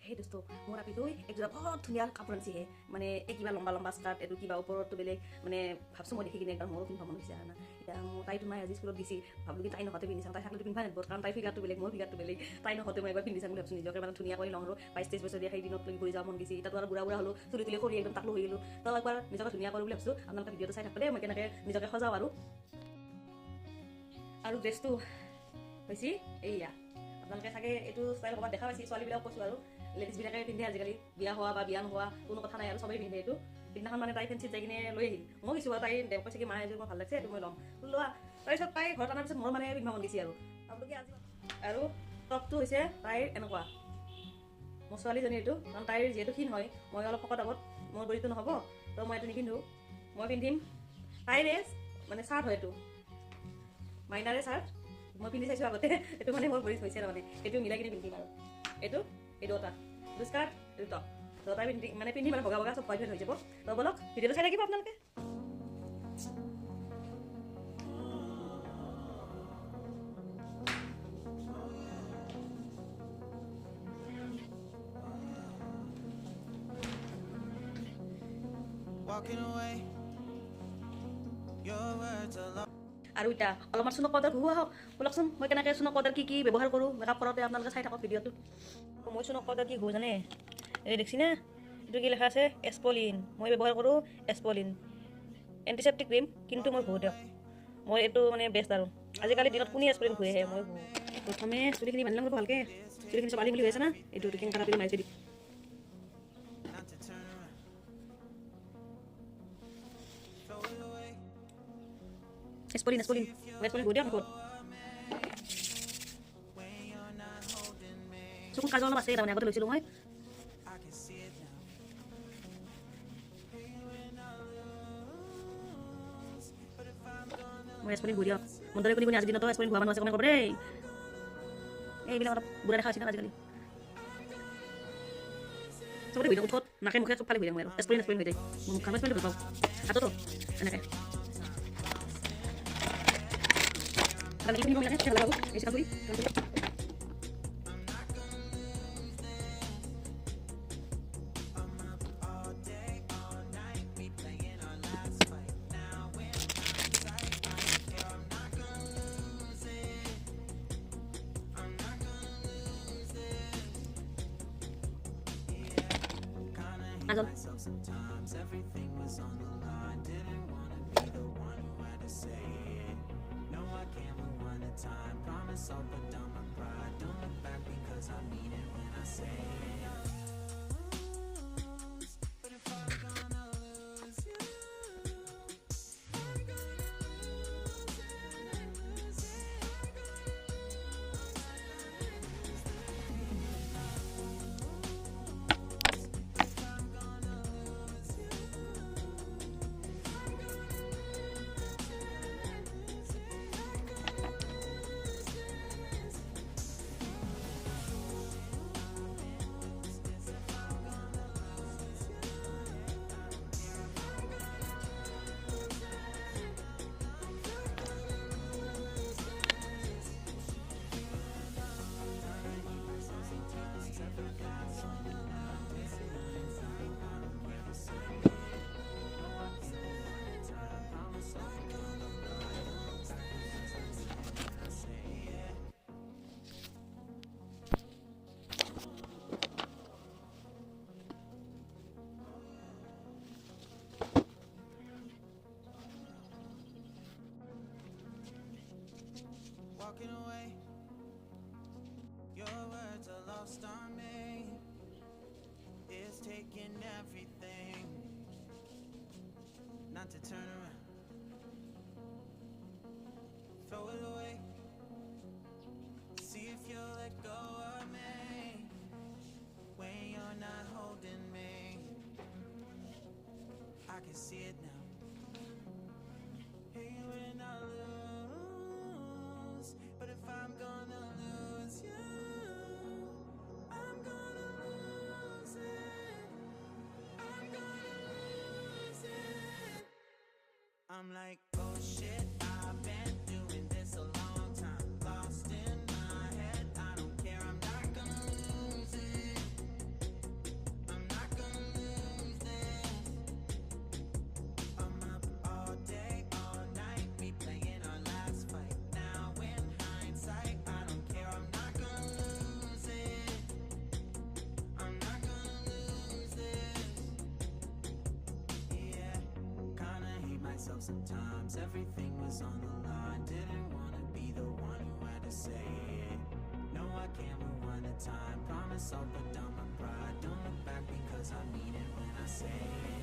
সেই দোস্ত মোৰ আপিটোই একযোৰা বহুত ধুনীয়া কাপোৰ আনিছে মানে এই কিবা লম্বা লম্বা স্কাৰ্ট এইটো কিবা ওপৰতো বেলেগ মানে ভাবছোঁ মই দেখি কিনে একদম মোৰো পিন্ধিব মন হৈছে না এতিয়া মোৰ তাইতো নাই আজি স্কুলত দিছি ভাবলো কি তাই নহতে পিন্ধি চাওঁ তাই থাকলেতো পিন্ধিব নিদিব কাৰণ তাই ফিগাৰটো বেলেগ মোৰ ফিগাৰটো বেলেগ তাই নহতে মই এবাৰ পিন্ধি চাম বুলি ভাবছোঁ নিজকে মানে ধুনীয়া কৰি লওঁ আৰু 22-23 বছৰ দিয়া সেই দিনত লৈ ঘূৰি যাব মন গৈছে এতিয়াতো আৰু বুঢ়া বুঢ়া হ'লো চুলি তুলি কৰি একদম টাকলো হৈ গ'লো তো একবাৰ নিজকে ধুনীয়া কৰোঁ বুলি ভাবছোঁ আপোনালোকে ভিডিঅ'টো চাই থাকোঁ দেই মই কেনেকৈ নিজকে সজাওঁ আৰু ড্ৰেছটো হৈছে এইয়া আপোনালোকে চাগে এইটো ষ্টাইল ক'ৰবাত দেখা পাইছে ছোৱালীবিলাক কৈছোঁ আৰু লেডিজবিলাকে পিন্ধে আজিকালি বিয়া হোৱা বা বিয়া নোহোৱা কোনো কথা নাই আৰু চবেই পিন্ধে এইটো সিদিনাখন মানে তাই ফেঞ্চিত যাই কিনে লৈ আহিল মই গৈছোঁ আৰু তাই দেখ কৈছে কি মায়ে এযোৰ মই ভাল লাগিছে এইটো মই ল'ম লোৱা তাৰপিছত তাই ঘৰত অনাৰ পিছত মোৰ মানে পিন্ধিব মন দিছে আৰু আপোনালোকে আজি আৰু টপটো হৈছে তাইৰ এনেকুৱা মোৰ ছোৱালীজনী এইটো কাৰণ তাইৰ যিহেতু ক্ষীণ হয় মই অলপ শকত আগত মোৰ বডিটো নহ'ব তো মই এইটো নিপিন্ধোঁ মই পিন্ধিম তাইৰে মানে চাৰ্ট হয় এইটো মাইনাৰে চাৰ্ট মই পিন্ধি চাইছোঁ আগতে এইটো মানে মোৰ ভৰিত হৈছে তাৰমানে এইটো মিলাই কিনে পিন্ধিম আৰু এইটো এই দুটা স্কাৰ্ট এইটো টপ তো তাই পিন্ধি মানে ভগা ভগা চব পাৰফেক্ট হৈ যাব তো বলক ভিডিঅ'টো চাই থাকিব আপোনালোকে আৰু এতিয়া অলপমান চুনক পাউডাৰ ঘঁহোৱা হওক বলকচোন মই কেনেকৈ চুনক পাউডাৰ কি ব্যৱহাৰ কৰোঁ মেকআপ কৰোঁতে আপোনালোকে চাই থাকক ভিডিঅ'টো মই চুনক পাউডাৰ কি ঘঁহোঁ জানে এই দেখছি না এইটো কি লেখা আছে এছপলিন মই ব্যৱহাৰ কৰোঁ এছপলিন এণ্টিচেপ্টিক ক্ৰীম কিন্তু মই ঘঁহোঁ দিয়ক মই এইটো মানে বেষ্ট আৰু আজিকালি দিনত কোনে এছপলিন ঘঁহে মই প্ৰথমে চুলিখিনি বান্ধি ল'ম ভালকৈ চুলিখিনি চব আলি বুলি হৈ আছে না এইটো টিকিং কাটা বুলি মাৰিছে দি এছপলিন ঘঁহ দিয়ক ক'ত চকুৰ কাজল অলপ আছে তাৰমানে আগতে লৈছিলোঁ মই এছপলিন ঘঁহ দিয়ক মোৰ দৰে কোনে আজিৰ দিনতো এছপলিন ঘঁহা মানুহ আছে কমেণ্ট কৰিব দেই এইবিলাক অলপ বুঢ়া দেখা হৈছে না আজিকালি চবতে ঘঁহি দিওঁ উঠত নাকে মুখে চবফালে ঘঁহি দিওঁ মই আৰু এছপলিন হৈ যায় মোৰ মুখখন এছপলিন ভাল পাওঁ হাততো এনেকৈ Kalau ini ngomongnya saya lalu, ini sekali. Azon. Time, promise I'll put down my pride. Don't look back because I mean it when I say it. But if I'm gonna lose you, I'm gonna lose it. If I'm gonna lose you, walking away, your words are lost on me. It's taking everything not to turn around, throw it away, see if you'll let go of me when you're not holding me. I can see it now. Hey, when I lose, but if I'm gonna lose you, I'm gonna lose it. I'm gonna lose it. I'm like, oh shit, I've been doing this a long time. Lost in my head, I don't care, I'm not gonna lose it. myself sometimes. Everything was on the line. Didn't wanna be the one who had to say it. No, I can't rewind the time. Promise I'll put down my pride. Don't look back because I mean it when I say it.